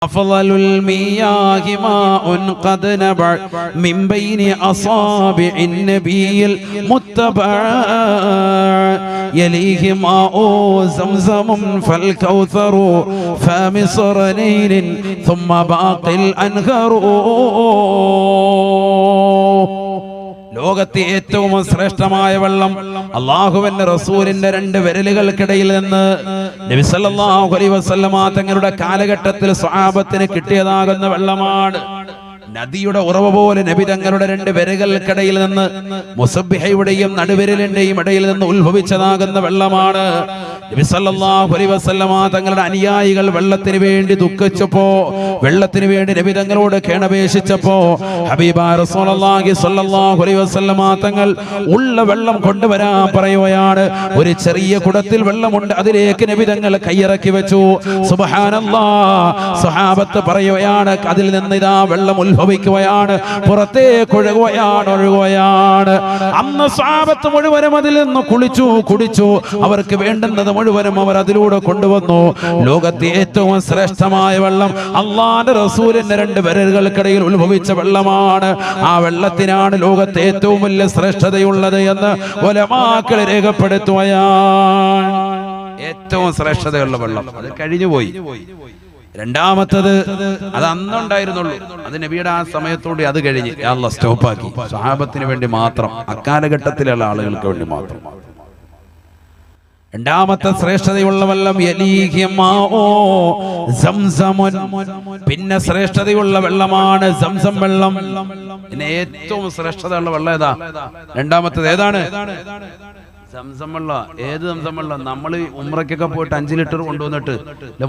أفضل المياه ماء قد نبع من بين أصابع النبي المتبع يليه ماء زمزم فالكوثر فمصر نيل ثم باقي الأنهار. ലോകത്തെ ഏറ്റവും ശ്രേഷ്ഠമായ വെള്ളം അല്ലാഹുവിന്റെ റസൂലിന്റെ രണ്ട് വിരലുകൾക്കിടയിൽ നിന്ന് നബി സല്ലല്ലാഹു അലൈഹി വസല്ലമ തങ്ങളുടെ കാലഘട്ടത്തിൽ സ്വഹാബത്തിന് കിട്ടിയതാകുന്ന വെള്ളമാണ്. നദിയുടെ ഉറവ പോലെ നബി തങ്ങളുടെ രണ്ട് വിരലുകൾക്കിടയിൽ നിന്ന് മുസബ്ബിഹയുടെയും നടുവിരലിന്റെയും ഇടയിൽ നിന്ന് ഉത്ഭവിച്ചതാകുന്ന വെള്ളമാണ്. നബി സല്ലല്ലാഹു അലൈഹി വസല്ലമ തങ്ങളുടെ അനുയായികൾ വെള്ളത്തിന് വേണ്ടി ദുഃഖിച്ചപ്പോ, വെള്ളത്തിന് വേണ്ടി നബി തങ്ങളോട് കേണപേക്ഷിച്ചപ്പോ ഹബീബായ റസൂലുള്ളാഹി സ്വല്ലല്ലാഹു അലൈഹി വസല്ലമ തങ്ങൾ ഉള്ള വെള്ളം കൊണ്ടുവരാൻ പറയുകയാണ്. ഒരു ചെറിയ കുടത്തിൽ വെള്ളമുണ്ട്, അതിലേക്ക് നബി തങ്ങൾ കൈയിറക്കി വെച്ചു. സുബ്ഹാനല്ലാഹ്, സ്വഹാബത്ത് പറയുകയാണ്, അതിൽ നിന്ന് ഇതാ വെള്ളം ഉത്ഭവിക്കുകയാണ്, പുറത്തേക്ക് ഒഴുകുകയാണ്. അന്ന് സ്വഹാബത്ത് മുഴുവനും അതിൽ നിന്ന് കുടിച്ചു. അവർക്ക് വേണ്ടുന്നത് മുഴുവനും അവർ അതിലൂടെ കൊണ്ടുവന്നു. ലോകത്തെ ഏറ്റവും ശ്രേഷ്ഠമായ വെള്ളം അല്ലാഹുവിന്റെ റസൂലിന്റെ രണ്ട് വിരലുകൾക്കിടയിൽ ഉത്ഭവിച്ച വെള്ളമാണ്. ആ വെള്ളത്തിനാണ് ലോകത്തെ ഏറ്റവും വലിയ ശ്രേഷ്ഠതയുള്ളത് എന്ന് ഉലമാക്കൾ രേഖപ്പെടുത്തുകയാണ്. ഏറ്റവും ശ്രേഷ്ഠതയുള്ള വെള്ളം അത് കഴിഞ്ഞുപോയി. രണ്ടാമത്തത് അത് അന്നുണ്ടായിരുന്നുള്ളൂ, അത് നബിയുടെ ആ സമയത്തോടെ അത് കഴിഞ്ഞ് അല്ലാഹ് സ്റ്റോപ്പാക്കി. സ്വഹാബത്തിന് വേണ്ടി മാത്രം, അക്കാലഘട്ടത്തിലുള്ള ആളുകൾക്ക് വേണ്ടി മാത്രം. രണ്ടാമത്തെ ശ്രേഷ്ഠതയുള്ള വെള്ളം പിന്നെ ശ്രേഷ്ഠതയുള്ള വെള്ളമാണ് സംസം വെള്ളം. പിന്നെ ഏറ്റവും ശ്രേഷ്ഠതയുള്ള വെള്ളം ഏതാ? രണ്ടാമത്തത് ഏതാണ്? സംസം വെള്ളം. ഏത് സംസം വെള്ളം? നമ്മൾ ഉംറയ്ക്കൊക്കെ പോയിട്ട് 5 ലിറ്റർ കൊണ്ടുവന്നിട്ട്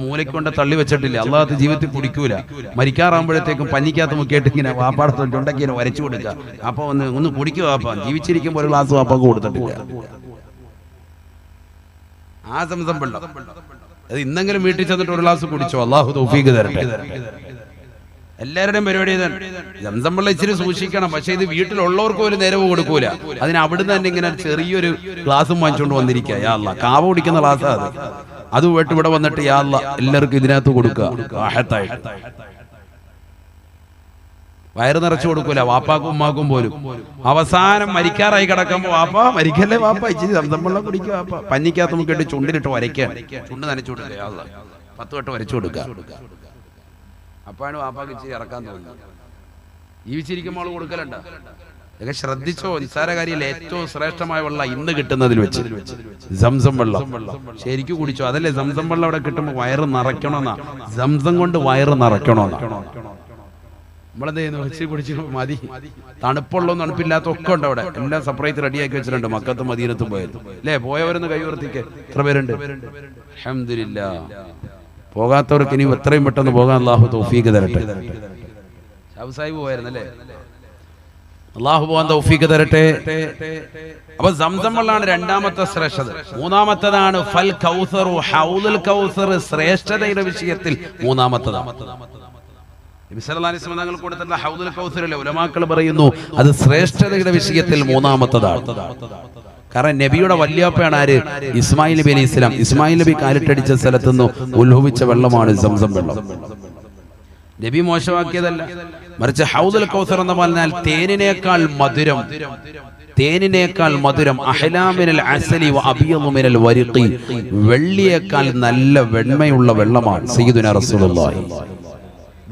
മൂലയ്ക്ക് കൊണ്ട് തള്ളി വെച്ചിട്ടില്ല, അള്ളാഹത്ത് ജീവിതത്തിൽ കുടിക്കൂല. മരിക്കാറാകുമ്പോഴത്തേക്കും പഞ്ഞിക്കകത്ത് മുക്കിയിട്ട് ഇങ്ങനെ വാപ്പാടത്തുണ്ടാക്കി ഇങ്ങനെ വരച്ചു കൊടുക്കുക. അപ്പൊ ഒന്ന് കുടിക്കുക വാപ്പ, ജീവിച്ചിരിക്കുമ്പോൾ ഒരു ഗ്ലാസ് വാപ്പാക്ക് കൊടുത്തിട്ടില്ല. ആ സംസം വെള്ളം അത് ഇന്നെങ്കിലും വീട്ടിൽ ചെന്നിട്ട് ഒരു ഗ്ലാസ് കുടിച്ചോ, അള്ളാഹു തൗഫീഖ് തരട്ടെ. എല്ലാവരുടെയും പരിപാടി ഇതാണ്. സംസം വെള്ളം ഇച്ചിരി സൂക്ഷിക്കണം, പക്ഷെ ഇത് വീട്ടിലുള്ളവർക്ക് ഒരു നേരവ് കൊടുക്കൂല. അതിന് അവിടുന്ന് തന്നെ ഇങ്ങനെ ചെറിയൊരു ഗ്ലാസും വാങ്ങിച്ചുകൊണ്ട് വന്നിരിക്കുക. യാ അല്ലാഹ്, കാവ കുടിക്കുന്ന ഗ്ലാസ്സാ അത് പോയിട്ട് ഇവിടെ വന്നിട്ട് യാ അല്ലാഹ് എല്ലാവർക്കും ഇതിനകത്ത് കൊടുക്കുക. റാഹത്തായിട്ട് വയറ് നിറച്ചു കൊടുക്കൂല, വാപ്പാക്കും ഉമ്മാക്കും പോലും. അവസാനം മരിക്കാറായി കിടക്കുമ്പോ വാപ്പ മരിക്കല്ലേ വാപ്പ, ഇച്ചിരി സംസം വെള്ളം കുടിക്കുക വാപ്പ. പഞ്ഞിക്കകത്ത് മുക്കിയിട്ട് ചുണ്ടിലിട്ട് വരയ്ക്കാൻ, ചുണ്ട് നനച്ചു കൊടുക്കുക, യാ അല്ലാഹ് 10 വട്ടം വരച്ചു കൊടുക്കുക. അപ്പാണ് വാപ്പാക്ക് ഇച്ചിരി ഇറക്കാൻ തോന്നുന്നത്. ജീവിച്ചിരിക്കുമ്പോൾ ആള് കൊടുക്കലുണ്ട്. ഇതൊക്കെ ശ്രദ്ധിച്ചോ, നിസ്സാര കാര്യമല്ല. ഏറ്റവും ശ്രേഷ്ഠമായ വെള്ളം ഇന്ന് കിട്ടുന്നതിൽ വെച്ച് സംസം വെള്ളം ശരിക്കും കുടിച്ചോ. അതല്ലേ സംസം വെള്ളം അവിടെ കിട്ടുമ്പോൾ വയറ് നിറയ്ക്കണമെന്നാ, സംസം കൊണ്ട് വയറ് നിറയ്ക്കണമെന്നാ. നമ്മളെന്ത് ചെയ്യുന്നു? വെച്ച് കുടിച്ച് മതി. തണുപ്പുള്ളതും തണുപ്പില്ലാത്ത ഒക്കെ ഉണ്ട് അവിടെ, എല്ലാം സെപ്പറേറ്റ് റെഡിയാക്കി വെച്ചിട്ടുണ്ട്. മക്കത്തും മദീനത്തും പോയത് അല്ലേ? പോയവരൊന്ന് കൈവർത്തിക്ക്. എത്ര പേരുണ്ട്? അൽഹംദുലില്ലാഹ്. പോകാത്തവർക്ക് ഇനി എത്രയും പെട്ടെന്ന് പോകാൻ അല്ലാഹു തൗഫീഖ് തരട്ടെ. സാഹിബ് പോയായിരുന്നല്ലേ? അല്ലാഹു പോകാൻ തൗഫീഖ് തരട്ടെ. അപ്പൊ സംസം വെള്ളമാണ് രണ്ടാമത്തെ ശ്രേഷ്ഠത. മൂന്നാമത്തതാണ് ഫൽ കൗസറു, ഹൗദുൽ കൗസർ. ശ്രേഷ്ഠതയുടെ വിഷയത്തിൽ മൂന്നാമത്തതാണ്. നബി സല്ലല്ലാഹു അലൈഹി വസല്ലം തങ്ങൾ കൊടുത്തിട്ടുള്ള ഹൗദുൽ കൗസറിലെ ഉലമാക്കൾ പറയുന്നു അത് ശ്രേഷ്ഠതയുടെ വിഷയത്തിൽ മൂന്നാമത്തതാണ്. കാരണം നബിയുടെ വല്യാപ്പയാണ് ആര്? ഇസ്മായിൽ നബി അലൈഹി ഇസ്ലാം. ഇസ്മായിൽ നബി കാലിട്ടടിച്ച സ്ഥലത്തു നിന്ന് ഉത്ഭവിച്ച വെള്ളമാണ് സംസം വെള്ളം. നബി മോശമാക്കിയതല്ല, മറിച്ച് ഹൗദുൽ കൗസർ എന്ന് പറഞ്ഞാൽ തേനിനേക്കാൾ മധുരം, തേനിനേക്കാൾ മധുരം. അഹ്ലാമിനൽ അസലി വ അബിയദു മിനൽ വരിഖി, വെള്ളിയേക്കാൾ നല്ല വെണ്മയുള്ള വെള്ളമാണ് സയ്യിദുനാ റസൂലുള്ളാഹി.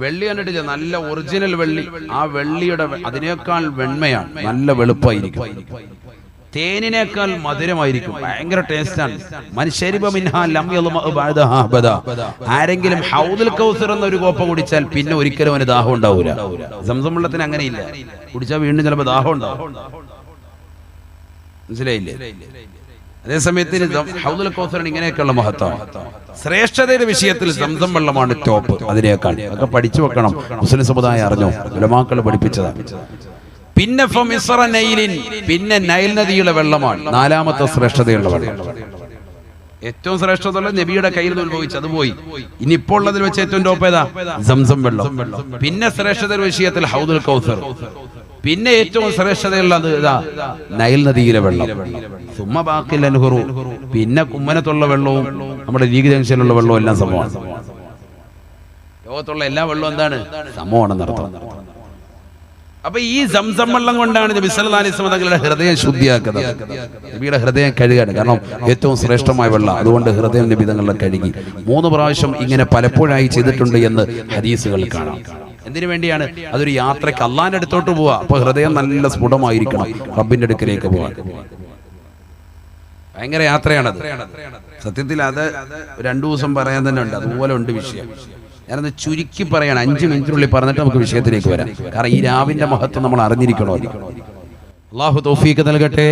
വെള്ളി കണ്ടിട്ടില്ല, നല്ല ഒറിജിനൽ വെള്ളി. ആ വെള്ളിയുടെ അതിനേക്കാൾ വെണ്മയാണ്, നല്ല വെളുപ്പായിരിക്കും. തേനിനേക്കാൾ മധുരമായിരിക്കും, ഭയങ്കര ടേസ്റ്റാണ്. ആരെങ്കിലും ഹൗദുൽ കൗസർ എന്നൊരു കോപ്പ കുടിച്ചാൽ പിന്നെ ഒരിക്കലും അവന് ദാഹം ഉണ്ടാവൂല. സംസം വെള്ളത്തിന് അങ്ങനെയില്ല, കുടിച്ചാൽ വീണ്ടും ചിലപ്പോൾ ദാഹം ഉണ്ടാവും. മനസ്സിലായില്ലേ? അതേസമയത്ത് ഹൗദുൽ കൗസറിന് ഇങ്ങനെയൊക്കെയുള്ള മഹത്വമാണ്. ശ്രേഷ്ഠതയുടെ വിഷയത്തിൽ സംസം വെള്ളമാണ് ടോപ്പ്. അതിനേക്കാൾ ഒക്കെ പഠിച്ചു വെക്കണം. മുസ്ലിം സമുദായം അറിഞ്ഞോ, ഉലമാക്കൾ പഠിപ്പിച്ചതാണ്. പിന്നെ പിന്നെ നൈൽ നദിയുടെ വെള്ളമാണ് നാലാമത്തെ ശ്രേഷ്ഠതയുള്ള വെള്ളം. ഏറ്റവും ശ്രേഷ്ഠതയുള്ള നബിയുടെ കയ്യിൽ നിന്ന് ഉത്ഭവിച്ചു, അത് പോയി. ഇനിയിപ്പോൾ ഉള്ളതിൽ വെച്ച് ഏറ്റവും ടോപ്പ് ഏതാ? സംസം വെള്ളം. പിന്നെ ശ്രേഷ്ഠതയുടെ വിഷയത്തിൽ ഹൗദുൽ കൗസർ. പിന്നെ ഏറ്റവും ശ്രേഷ്ഠതയുള്ളത് ഇതാ നൈൽ നദിയിലെ വെള്ളം. സുമ്മ ബാക്കിൽ അൻഹുറു. പിന്നെ കുമ്മനത്തുള്ള വെള്ളവും നമ്മുടെ ലീഗ് ജംഗ്ഷനിലുള്ള വെള്ളവും എല്ലാം സമമാണ്. ലോകത്തുള്ള എല്ലാ വെള്ളവും എന്താണ്? സമമാണെന്ന് അർത്ഥം. അപ്പൊ ഈ സംസം വെള്ളം കൊണ്ടാണ് നബി സല്ലല്ലാഹു അലൈഹി വസല്ലം തങ്ങളുടെ ഹൃദയം ശുദ്ധിയാക്കുന്നത്. നബിയുടെ ഹൃദയം കഴുകാണ്. കാരണം ഏറ്റവും ശ്രേഷ്ഠമായ വെള്ളം, അതുകൊണ്ട് ഹൃദയം നബി തങ്ങളുടെ കഴുകി. 3 പ്രാവശ്യം ഇങ്ങനെ പലപ്പോഴായി ചെയ്തിട്ടുണ്ട് എന്ന് ഹദീസുകളിൽ കാണാം. എന്തിനു വേണ്ടിയാണ്? അതൊരു യാത്രയ്ക്ക്, അള്ളാന്റെ അടുത്തോട്ട് പോവാ. അപ്പൊ ഹൃദയം നല്ല സ്ഫുടമായിരിക്കണം, റബ്ബിന്റെ അടുക്കലേക്ക് പോവാൻ. ഭയങ്കര യാത്രയാണത്. സത്യത്തിൽ അത് 2 ദിവസം പറയാൻ തന്നെ ഉണ്ട്. അതുപോലെ ഉണ്ട് വിഷയം. ഞാനത് ചുരുക്കി പറയാണ്, 5 മിനിറ്റിനുള്ളിൽ പറഞ്ഞിട്ട് നമുക്ക് വിഷയത്തിലേക്ക് വരാം. കാരണം ഈ രാവിന്റെ മഹത്വം നമ്മൾ അറിഞ്ഞിരിക്കണോ. അല്ലാഹു തൗഫീഖ് നൽകട്ടെ.